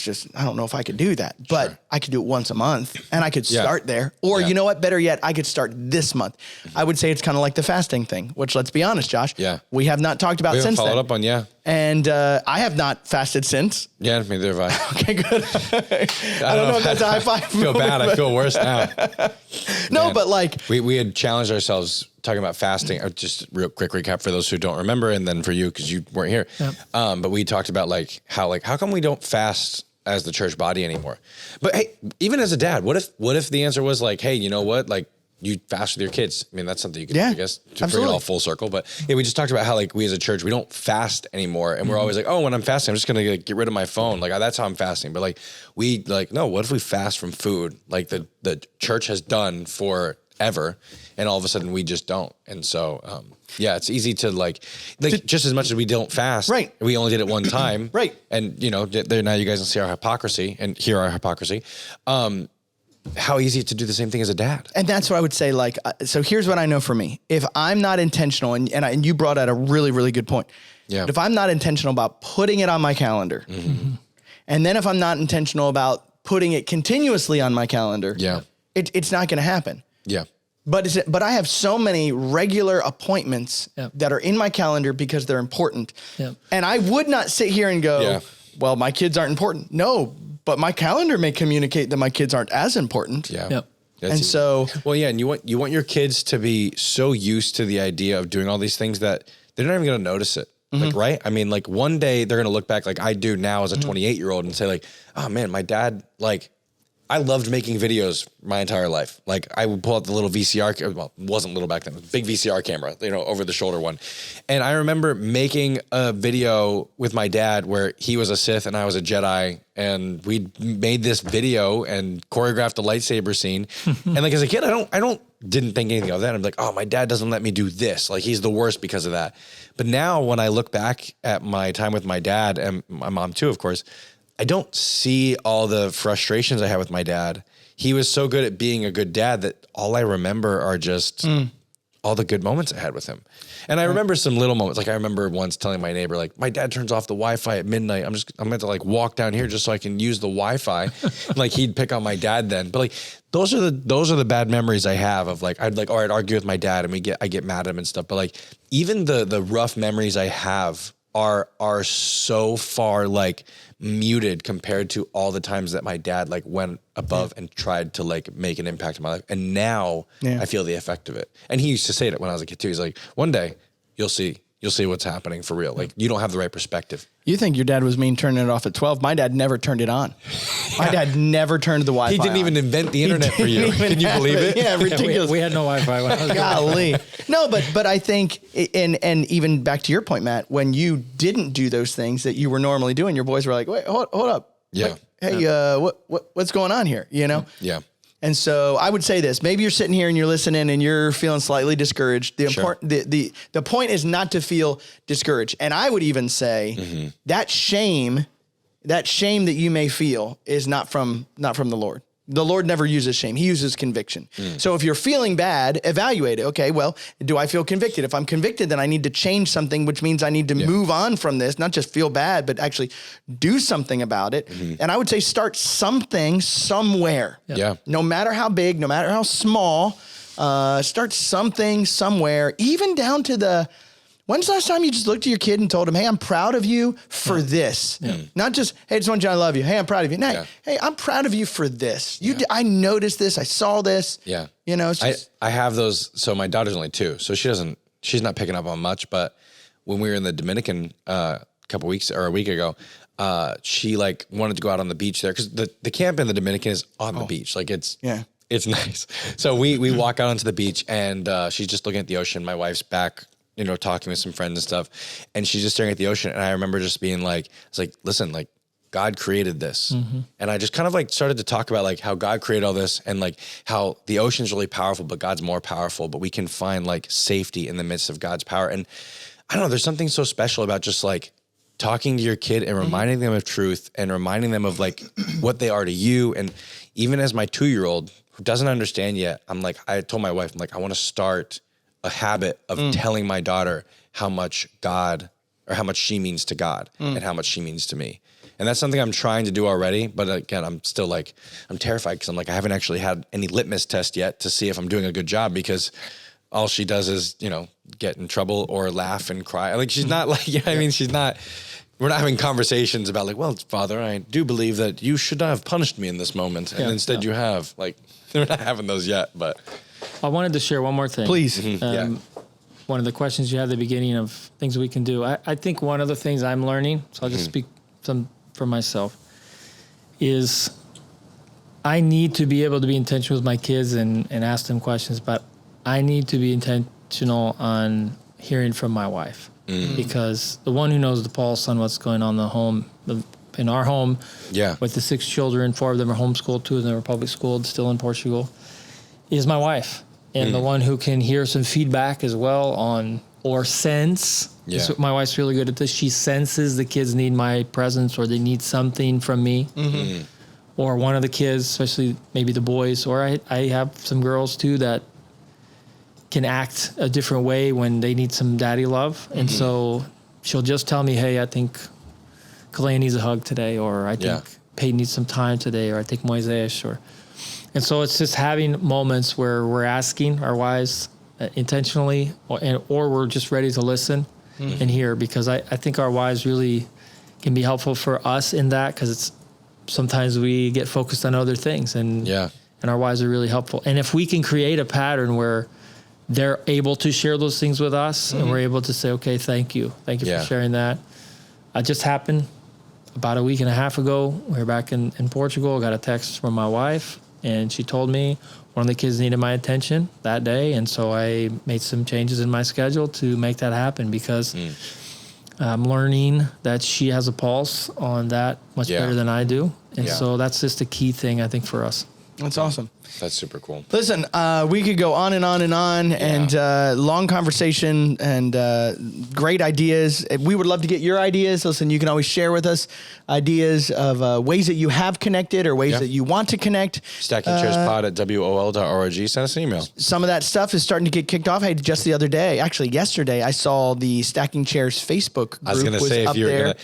just, I don't know if I could do that, but I could do it once a month and I could start there. Or you know what, better yet, I could start this month. I would say it's kind of like the fasting thing, which, let's be honest, Josh, we have not talked about since then. Followed up on, And I have not fasted since. Yeah, neither have I. Okay, good. I don't know if that's a high five. I feel bad. I feel worse now. No, man, but like we had challenged ourselves talking about fasting. Just real quick recap for those who don't remember, and then for you because you weren't here. Yep. But we talked about how come we don't fast as the church body anymore? But hey, even as a dad, what if the answer was like, hey, you know what, like, you fast with your kids. I mean, that's something you can do, I guess, to bring it all full circle. But we just talked about how we as a church, we don't fast anymore. And we're always like, oh, when I'm fasting, I'm just going to get rid of my phone. Like, that's how I'm fasting. But no, what if we fast from food? Like the church has done forever. And all of a sudden we just don't. And so, it's easy to just as much as we don't fast. Right. We only did it one time. Right. And there now you guys can see our hypocrisy and hear our hypocrisy. How easy to do the same thing as a dad. And that's what I would say. So here's what I know for me. If I'm not intentional, and you brought out a really, really good point. Yeah. But if I'm not intentional about putting it on my calendar, and then if I'm not intentional about putting it continuously on my calendar, it's not going to happen. Yeah. But I have so many regular appointments that are in my calendar because they're important. Yeah. And I would not sit here and go, well, my kids aren't important. No, but my calendar may communicate that my kids aren't as important. Yeah. Yep. And so, and you want your kids to be so used to the idea of doing all these things that they're not even going to notice it. Right? I mean, one day they're going to look back like I do now as a 28-year-old and say oh man, my dad, I loved making videos my entire life. I would pull out the little VCR, well, it wasn't little back then, it was a big VCR camera, over the shoulder one. And I remember making a video with my dad where he was a Sith and I was a Jedi. And we made this video and choreographed a lightsaber scene. And as a kid, I didn't think anything of that. I'm like, oh, my dad doesn't let me do this. He's the worst because of that. But now when I look back at my time with my dad and my mom too, of course, I don't see all the frustrations I had with my dad. He was so good at being a good dad that all I remember are just all the good moments I had with him. And I remember some little moments. I remember once telling my neighbor, my dad turns off the Wi-Fi at midnight. I'm going to walk down here just so I can use the Wi-Fi. He'd pick on my dad then. But those are the bad memories I have of I'd argue with my dad and I get mad at him and stuff. But even the rough memories I have are so far like muted compared to all the times that my dad like went above and tried to like make an impact in my life. And now I feel the effect of it. And he used to say that when I was a kid too. He's like, one day you'll see what's happening for real. Like you don't have the right perspective. You think your dad was mean turning it off at 12. My dad never turned it on. My dad never turned the Wi-Fi He didn't even invent the internet for you. Can you believe it? Yeah, ridiculous. We had no Wi-Fi when I was Golly. No, but I think, and even back to your point, Matt, when you didn't do those things that you were normally doing, your boys were like, wait, hold up. Yeah. Like, hey, what's going on here? You know? Yeah. And so I would say this, maybe you're sitting here and you're listening and you're feeling slightly discouraged. The point is not to feel discouraged. And I would even say that shame that you may feel is not from the Lord. The Lord never uses shame. He uses conviction. So if you're feeling bad, evaluate it. Okay, well, do I feel convicted? If I'm convicted, then I need to change something, which means I need to move on from this, not just feel bad, but actually do something about it. And I would say start something somewhere. Yeah. No matter how big, no matter how small, start something somewhere, even down to when's the last time you just looked at your kid and told him, hey, I'm proud of you for this? Not just, hey, I just want you to love you. Hey, I'm proud of you. No, hey, I'm proud of you for this. I noticed this. I saw this. Yeah. You know, it's just, I have those. So my daughter's only 2, so she's not picking up on much. But when we were in the Dominican a week ago, she like wanted to go out on the beach there because the camp in the Dominican is on the beach. Like it's nice. So we walk out onto the beach and she's just looking at the ocean. My wife's back, you know, talking with some friends and stuff. And she's just staring at the ocean. And I remember just being like, it's like, listen, like God created this. And I just kind of like started to talk about like how God created all this and like how the ocean's really powerful, but God's more powerful, but we can find like safety in the midst of God's power. And I don't know, there's something so special about just like talking to your kid and reminding them of truth and reminding them of like what they are to you. And even as my 2-year-old who doesn't understand yet, I told my wife, I'm like, I want to start a habit of telling my daughter how much God or how much she means to God and how much she means to me. And that's something I'm trying to do already. But again, I'm still like, I'm terrified because I'm like, I haven't actually had any litmus test yet to see if I'm doing a good job because all she does is, you know, get in trouble or laugh and cry. Like she's not like, I mean, we're not having conversations about like, well, Father, I do believe that you should not have punished me in this moment. And instead you have. Like, we're not having those yet, but. I wanted to share one more thing. Please. One of the questions you had at the beginning of things we can do. I think one of the things I'm learning, so I'll just speak for myself, is I need to be able to be intentional with my kids and ask them questions, but I need to be intentional on hearing from my wife because the one who knows the pulse on what's going on in our home with the 6 children, 4 of them are homeschooled, 2 of them are public schooled, still in Portugal, is my wife. And the one who can hear some feedback as well or sense. Yeah. My wife's really good at this. She senses the kids need my presence or they need something from me. Or one of the kids, especially maybe the boys, or I have some girls too that can act a different way when they need some daddy love. And so she'll just tell me, hey, I think Kalea needs a hug today, or I think Peyton needs some time today, or I think Moises, and so it's just having moments where we're asking our wives intentionally, or we're just ready to listen and hear, because I think our wives really can be helpful for us in that, because it's sometimes we get focused on other things, and our wives are really helpful. And if we can create a pattern where they're able to share those things with us, and we're able to say, okay, thank you for sharing that. It just happened about a week and a half ago. We were back in Portugal. I got a text from my wife, and she told me one of the kids needed my attention that day. And so I made some changes in my schedule to make that happen, because I'm learning that she has a pulse on that much better than I do. And so that's just a key thing, I think, for us. That's awesome. That's super cool. Listen, we could go on and on and on, and long conversation and great ideas. We would love to get your ideas. Listen, you can always share with us ideas of ways that you have connected or ways that you want to connect. StackingChairsPod@wol.org. Send us an email. Some of that stuff is starting to get kicked off. Hey, just the other day, actually yesterday, I saw the Stacking Chairs Facebook group. I was going to say, if you're going to,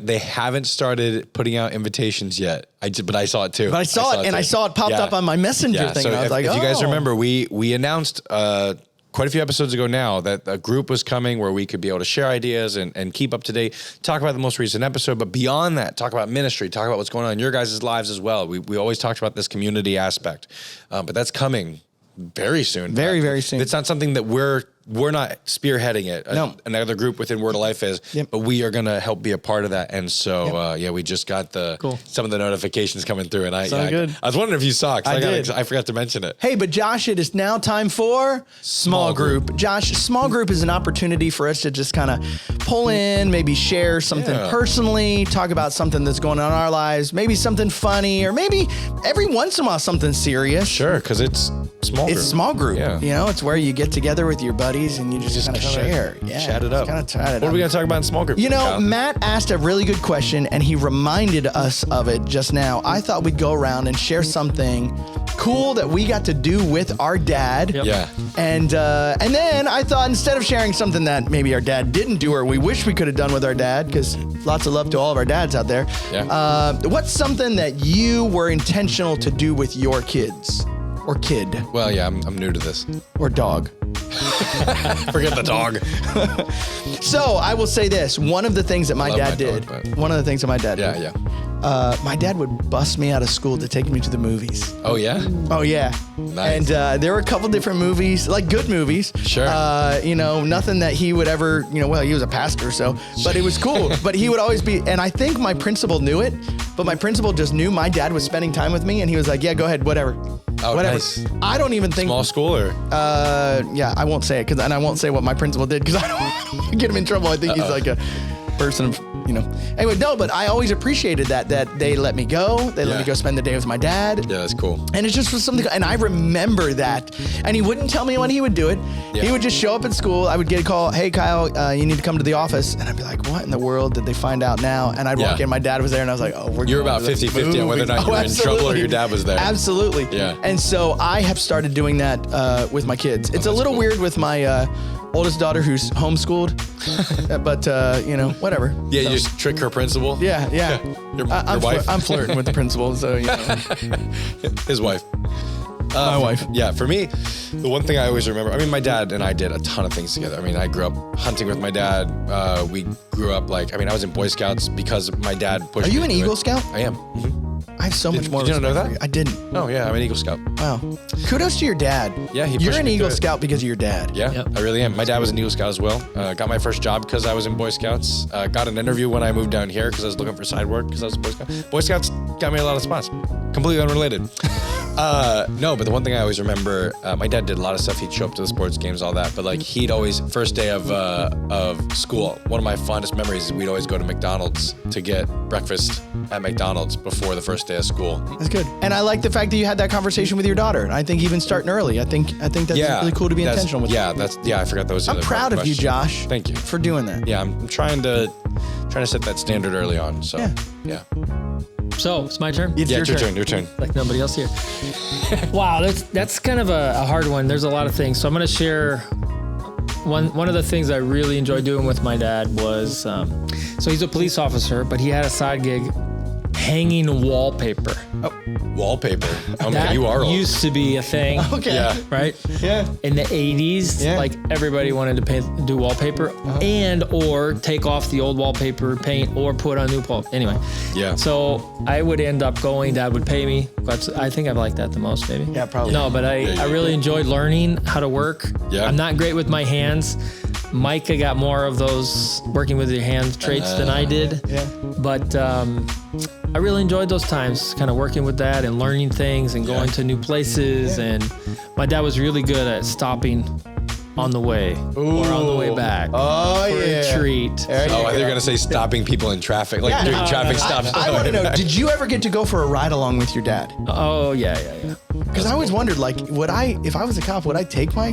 they haven't started putting out invitations yet. But I saw it too. But I saw it, and I saw it popped up on my messenger thing. So and I was like, if you guys remember, we announced quite a few episodes ago now that a group was coming where we could be able to share ideas and keep up to date, talk about the most recent episode, but beyond that, talk about ministry, talk about what's going on in your guys' lives as well. We always talked about this community aspect, but that's coming very soon. Very, very soon. It's not something that we're not spearheading it. No. Another group within Word of Life is, but we are going to help be a part of that. And so, we just got some of the notifications coming through. And I was wondering if you saw it. I forgot to mention it. Hey, but Josh, it is now time for Small Group. Josh, Small Group is an opportunity for us to just kind of pull in, maybe share something personally, talk about something that's going on in our lives, maybe something funny, or maybe every once in a while something serious. Sure, because it's small group. It's small group. Yeah. You know, it's where you get together with your buddies and you just kind of share. Yeah. Chat it up. What are we going to talk about in small group? You know, Matt asked a really good question and he reminded us of it just now. I thought we'd go around and share something cool that we got to do with our dad. Yep. Yeah. And then I thought instead of sharing something that maybe our dad didn't do or we wish we could have done with our dad, because lots of love to all of our dads out there. Yeah. What's something that you were intentional to do with your kids? Or kid. Well, yeah, I'm new to this. Or dog. Forget the dog. So I will say this. One of the things that my dad did. Yeah. My dad would bust me out of school to take me to the movies. Oh, yeah? Oh, yeah. Nice. And there were a couple different movies, like good movies. Sure. Nothing that he would ever, he was a pastor, but it was cool. But he would always be, and I think my principal knew it, but my principal just knew my dad was spending time with me, and he was like, yeah, go ahead, whatever. Oh, whatever. Nice. I don't even think. Small school or? Yeah, I won't say it, and I won't say what my principal did, because I don't want to get him in trouble. I think he's like a person of, Anyway, no, but I always appreciated that they let me go. They let me go spend the day with my dad. Yeah, that's cool. And it just was something, and I remember that. And he wouldn't tell me when he would do it. Yeah. He would just show up at school. I would get a call, hey, Kyle, you need to come to the office. And I'd be like, what in the world did they find out now? And I'd walk in, my dad was there, and I was like, oh, You're about 50-50 on whether or not you were in trouble or your dad was there. Absolutely. Yeah. And so I have started doing that with my kids. It's a little weird with my oldest daughter who's homeschooled, but whatever. Yeah, you just trick her principal. Yeah. Your wife. I'm flirting with the principal, so His wife. My wife. Yeah, for me, the one thing I always remember, my dad and I did a ton of things together. I grew up hunting with my dad. We grew up I was in Boy Scouts because my dad pushed me. Are you an Eagle Scout? I am. Mm-hmm. I have so much more. Did you not know that? I didn't. Oh yeah, I'm an Eagle Scout. Wow. Kudos to your dad. Yeah, you're an Eagle Scout because of your dad. Yeah, I really am. My dad was an Eagle Scout as well. Got my first job because I was in Boy Scouts. Got an interview when I moved down here because I was looking for side work because I was a Boy Scout. Boy Scouts got me a lot of spots. Completely unrelated. No, but the one thing I always remember, my dad did a lot of stuff. He'd show up to the sports games, all that. But he'd always, first day of school, one of my fondest memories is we'd always go to McDonald's to get breakfast at McDonald's before the first day of school. That's good. And I like the fact that you had that conversation with your daughter. I think even starting early, I think that's really cool to be intentional with. Yeah, I forgot that was. I'm proud of you, Josh. Thank you for doing that. Yeah, I'm trying to set that standard early on. So yeah. So it's my turn. It's your turn. Your turn. Like nobody else here. Wow, that's kind of a hard one. There's a lot of things. So I'm going to share one of the things I really enjoyed doing with my dad was, so he's a police officer, but he had a side gig hanging wallpaper. Oh, wallpaper. That you are old. Used to be a thing. Okay. Yeah. Right? Yeah. In the 80s, everybody wanted to do wallpaper and or take off the old wallpaper, paint, or put on new wallpaper. Anyway. Yeah. So I would end up going, Dad would pay me. I think I've liked that the most, maybe. Yeah, probably. No, but I really enjoyed learning how to work. Yeah. I'm not great with my hands. Micah got more of those working with your hands traits than I did. Yeah. But I really enjoyed those times, kind of working with that and learning things and going to new places. Yeah. And my dad was really good at stopping on the way or on the way back for a treat. I thought you were going to say stopping people in traffic, doing traffic stops. I want to know, did you ever get to go for a ride along with your dad? Oh, yeah. Because I always wondered, if I was a cop, would I take my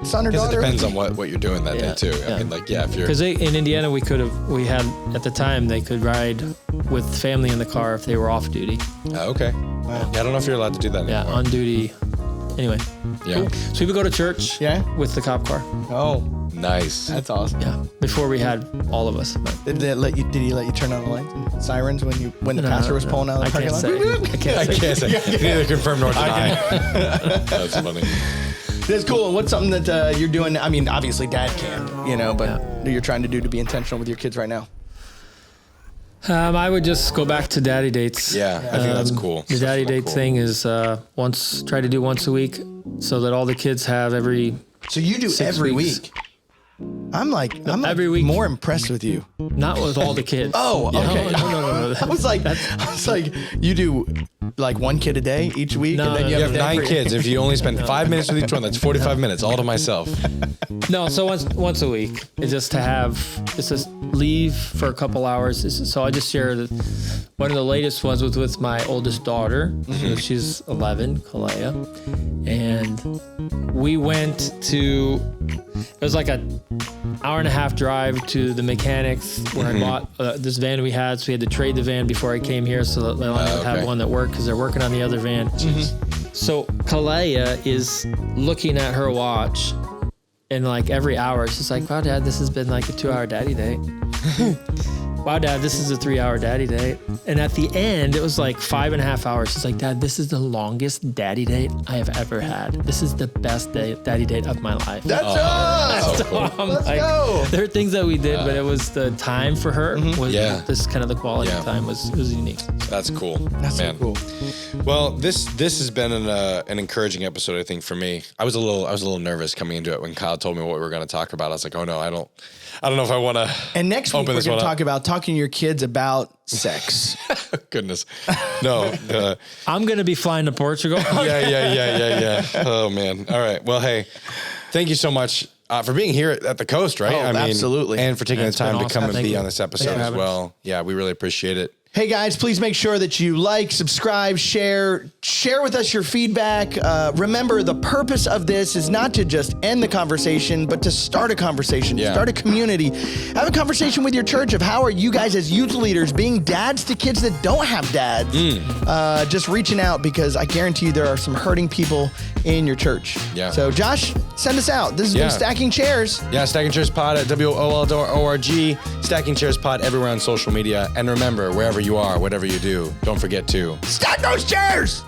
son or daughter? It depends on what you're doing that day too. I mean, if you're... Because in Indiana, we had, at the time, they could ride with family in the car if they were off duty. Okay. Wow. Yeah, I don't know if you're allowed to do that anymore. Yeah, on duty. Anyway. Yeah. Cool. So we would go to church with the cop car. Oh. Nice. That's awesome. Yeah. Before we had all of us. Did he let you turn on the lights and sirens when the pastor was pulling out of the parking lot? I can't say. Neither confirm nor deny. That's funny. That's cool. What's something that you're doing? I mean, obviously dad can, but you're trying to do to be intentional with your kids right now? I would just go back to daddy dates. Yeah, I think that's cool. The daddy date thing is try to do once a week so that all the kids have every. So you do every week. I'm every week more impressed with you. Not with all the kids. Oh, okay. No. I was like, you do like one kid a day each week, and then you have 9 kids. If you only spend 5 minutes with each one, that's 45 minutes all to myself. No, so once a week, it's just to leave for a couple hours. So I just share one of the latest ones was with my oldest daughter. Mm-hmm. She's 11, Kalea, and we went to. It was like an hour and a half drive to the mechanics where I bought this van we had. So we had to trade the van before I came here so that I would have one that worked because they're working on the other van. Mm-hmm. So Kalea is looking at her watch and like every hour she's like, wow, Dad, this has been like a 2-hour daddy date. Wow, Dad, this is a 3-hour daddy date. And at the end, it was like 5.5 hours. She's like, Dad, this is the longest daddy date I have ever had. This is the best daddy date of my life. That's us! So Let's go! There are things that we did, but it was the time for her. Was this kind of the quality time was unique. That's cool. That's so cool. Well, this has been an encouraging episode, I think, for me. I was a little nervous coming into it when Kyle told me what we were going to talk about. I was like, oh no, I don't know if I want to. And next week we're going to talk about talking to your kids about sex. Goodness, no. I'm going to be flying to Portugal. Yeah. Oh man. All right. Well, hey, thank you so much for being here at the coast. Right? Oh, absolutely. And for taking the time to come and be on this episode as well. Yeah, we really appreciate it. Hey guys, please make sure that you like, subscribe, share with us your feedback. Remember, the purpose of this is not to just end the conversation, but to start a conversation, start a community. Have a conversation with your church of how are you guys as youth leaders being dads to kids that don't have dads. Just reaching out because I guarantee you there are some hurting people in your church. Yeah. So Josh, send us out. This has been Stacking Chairs. Yeah, Stacking Chairs Pod at WOL.org. Stacking Chairs Pod everywhere on social media. And remember, wherever you are, whatever you do, don't forget to stack those chairs!